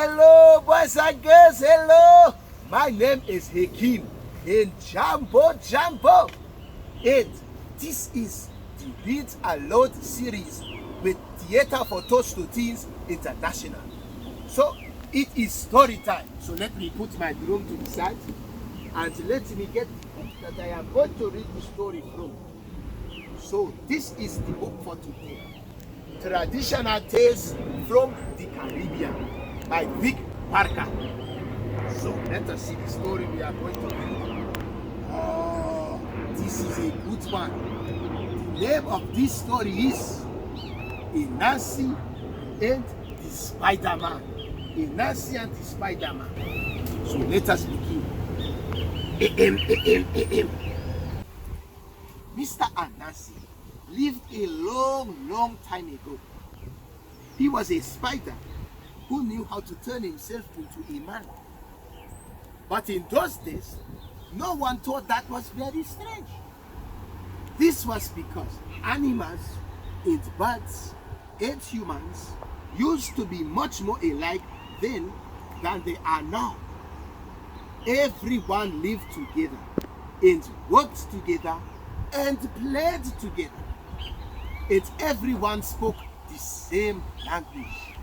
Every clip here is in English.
Hello, boys and girls, hello. My name is Hakeem in Jumbo. And this is the Read Aloud series with Theatre for Touch to Teens International. So it is story time. So let me put my drum to the side and let me get the book that I am going to read the story from. So this is the book for today. Traditional Tales from the Caribbean by Vic Parker. So let us see the story we are going to read. Oh, this is a good one. The name of this story is Anansi and the Spiderman. Anansi and the Spiderman. So let us begin. Mr. Anansi lived a long time ago. He was a spider who knew how to turn himself into a man. But in those days, no one thought that was very strange. This was because animals and birds and humans used to be much more alike then than they are now. Everyone lived together and worked together and played together. And everyone spoke the same language.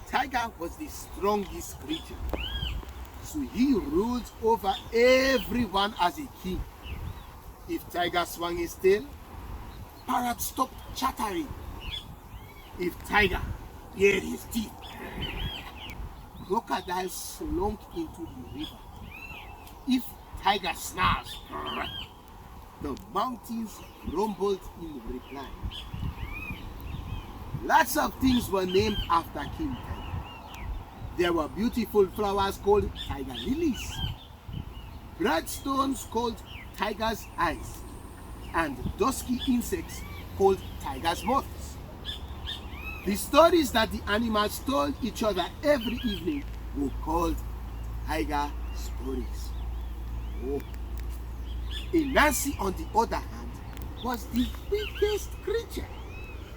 Tiger was the strongest creature, so he ruled over everyone as a king. If Tiger swung his tail, parrots stopped chattering. If Tiger bared his teeth, crocodiles slunk into the river. If Tiger snarled, the mountains rumbled in reply. Lots of things were named after King Tiger. There were beautiful flowers called tiger lilies, bright stones called tiger's eyes, and dusky insects called tiger's moths. The stories that the animals told each other every evening were called tiger stories. Oh. Anansi, on the other hand, was the biggest creature.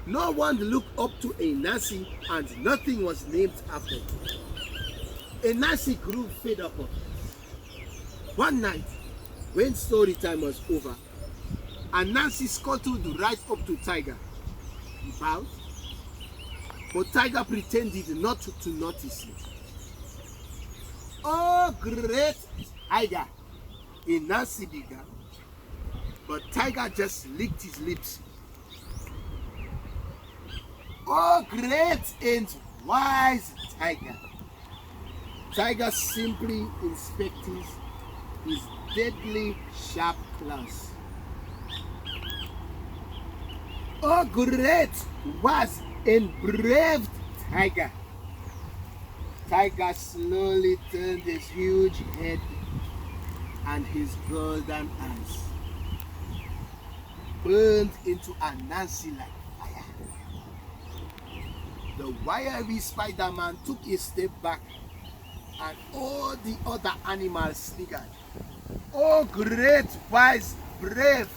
No one looked up to Anansi and nothing was named after him. Anansi grew fed up of it. One night, when story time was over, Anansi scuttled right up to Tiger. He bowed, but Tiger pretended not to notice it. Oh, great Tiger, Anansi began. But Tiger just licked his lips. Oh, great and wise Tiger. Tiger simply inspected his deadly sharp claws. Oh, great, wise and brave Tiger. Tiger slowly turned his huge head and his golden eyes burned into Anansi like fire. The wiry Spiderman took a step back and all the other animals snickered. Oh, great, wise, brave,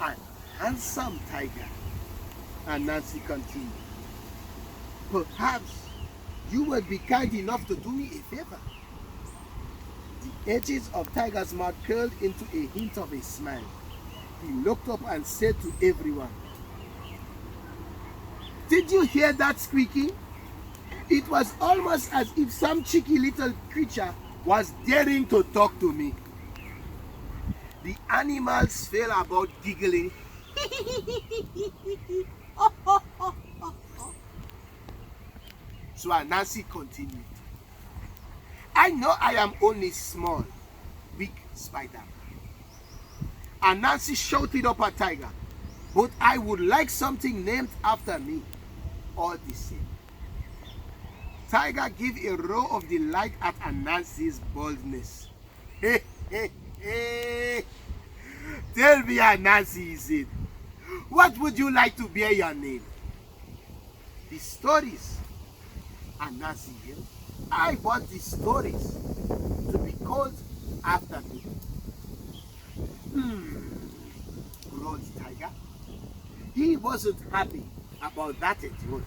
and handsome Tiger. Anansi continued. Perhaps you would be kind enough to do me a favor. The edges of Tiger's mouth curled into a hint of a smile. He looked up and said to everyone, "Did you hear that squeaking? It was almost as if some cheeky little creature was daring to talk to me." The animals fell about giggling. So Anansi continued. "I know I am only small, weak Spiderman. Anansi shouted up at Tiger, but I would like something named after me, all the same." Tiger gave a roar of delight at Anansi's boldness. "Hey, hey, hey. Tell me, Anansi," he said, "what would you like to bear your name?" "The stories," Anansi yelled. "I want the stories to be called after me." Groaned Tiger. He wasn't happy about that at all.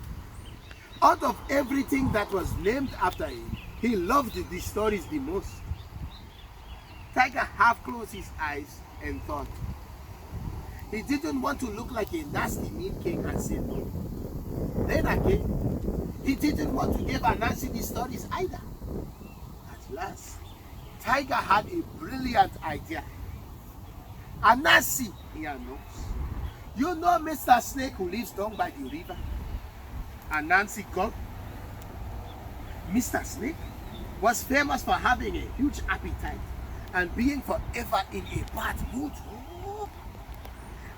Out of everything that was named after him, he loved the stories the most. Tiger half closed his eyes and thought. He didn't want to look like a nasty mean king and say no. Then again, he didn't want to give Anansi the stories either. At last, Tiger had a brilliant idea. Anansi, he announced. You know Mr. Snake who lives down by the river? Anansi gulped. Mr. Snake was famous for having a huge appetite and being forever in a bad mood.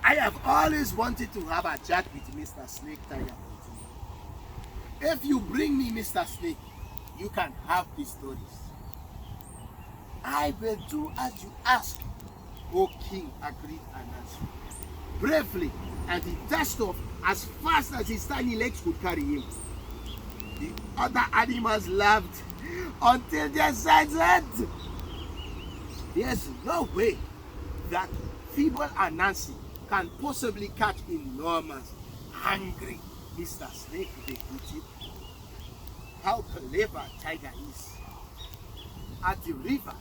I have always wanted to have a chat with Mr. Snake, Tiger. If you bring me Mr. Snake, you can have the stories. I will do as you ask, O King, agreed Anansi. Bravely, and he dashed off as fast as his tiny legs could carry him. The other animals laughed until their sides hurt. There's no way that feeble Anansi can possibly catch enormous, hungry Mr. Snake with a good tip. How clever Tiger is. At the river,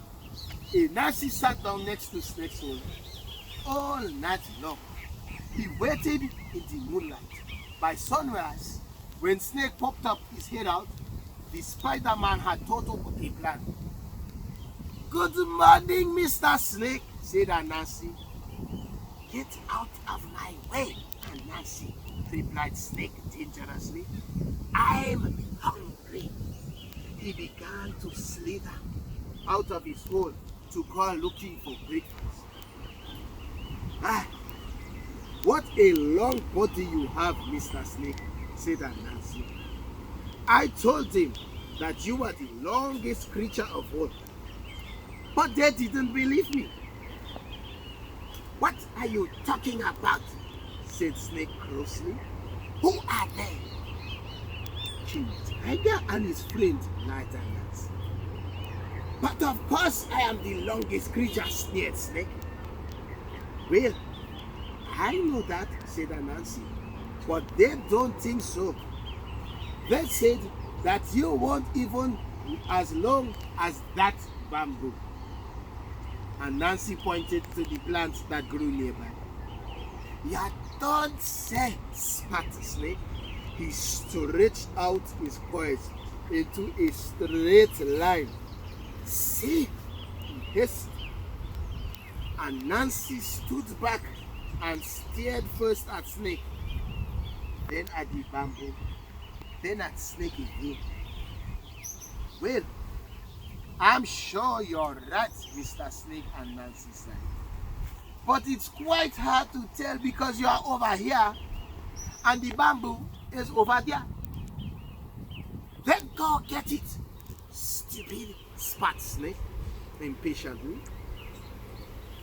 Anansi sat down next to Snake's hole all night long. He waited in the moonlight. By sunrise, when Snake popped up his head out, the Spiderman had thought up a plan. Good morning, Mr. Snake, said Anansi. Get out of my way, Anansi, replied Snake dangerously. I'm hungry. He began to slither out of his hole to go looking for breakfast. What a long body you have, Mr. Snake, said Anansi. I told him that you were the longest creature of all, but they didn't believe me. What are you talking about? Said Snake crossly. Who are they? King Tiger and his friend, lied Anansi. But of course I am the longest creature, sneered Snake. Well, I know that, said Anansi, but they don't think so. They said that you won't even as long as that bamboo. Anansi pointed to the plants that grew nearby. You don't say, spat Snake. He stretched out his paws into a straight line. See, he hissed. Anansi stood back and stared first at Snake, then at the bamboo, then at Snake again. Well, I'm sure you're right, Mr. Snake, Anansi said. But it's quite hard to tell because you are over here and the bamboo is over there. Then go get it, stupid, spat Snake impatiently.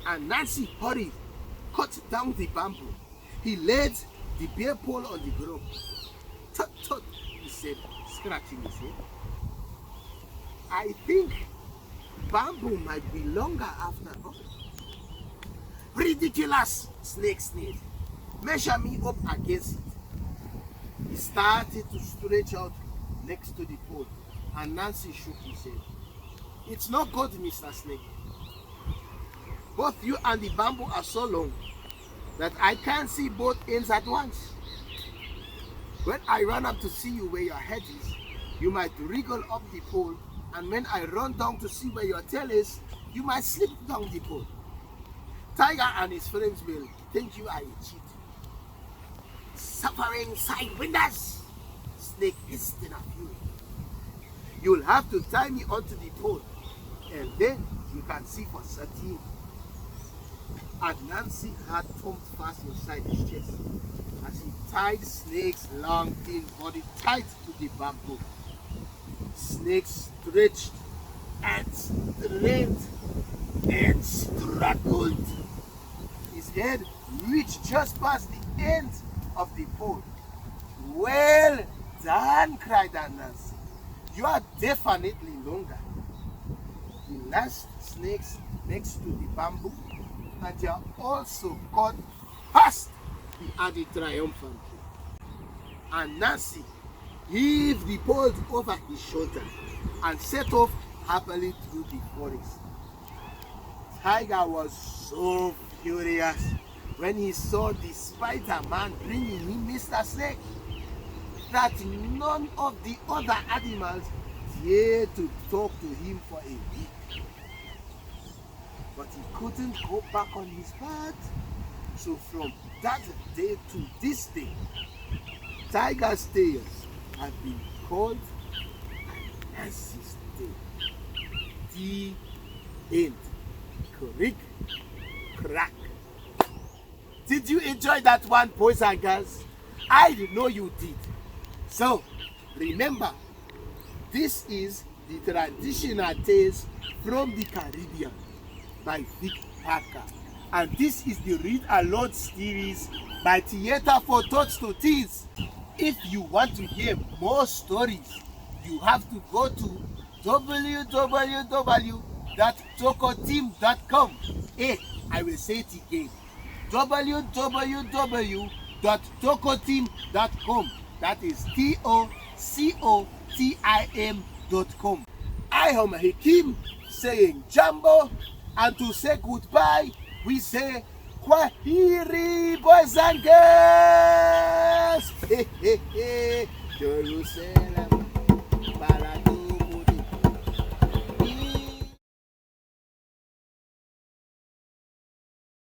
Anansi hurried, cut down the bamboo. He laid the bear pole on the ground. Tut tut, he said, scratching his head. I think bamboo might be longer after all. Ridiculous, Snake sneered. Measure me up against it. He started to stretch out next to the pole, and Anansi shook his head. It's not good, Mr. Snake. Both you and the bamboo are so long that I can't see both ends at once. When I run up to see you where your head is, you might wriggle up the pole, and when I run down to see where your tail is, you might slip down the pole. Tiger and his friends will think you are a cheat. Suffering sidewinders, Snake hissed in a fury. You'll have to tie me onto the pole, and then you can see for certain. Anansi had thumbed fast inside his chest as he tied Snake's long, thin body tight to the bamboo. Snake stretched and strained and struggled. His head reached just past the end of the pole. Well done, cried Anansi. You are definitely longer. The last snakes next to the bamboo, and they are also caught fast, he added triumphantly. Anansi heaved the poles over his shoulder, and set off happily through the forest. Tiger was so furious when he saw the Spider-Man bringing him Mr. Snake that none of the other animals dared to talk to him for a week. But he couldn't go back on his path. So from that day to this day, Tiger's tales have been called Anansi's tale. The end. Crick, crack. Did you enjoy that one, boys and girls? I know you did. So, remember, this is the traditional tales from the Caribbean by Vic Parker. And this is the Read Aloud series by Theatre for Tots to Teens. If you want to hear more stories, you have to go to www.tokoteam.com. I will say it again. www.tokoteam.com. That is TOCOTIM.com. I am Hakeem saying Jambo, and to say goodbye, we say Kwaheri, boys and girls. Jerusalem.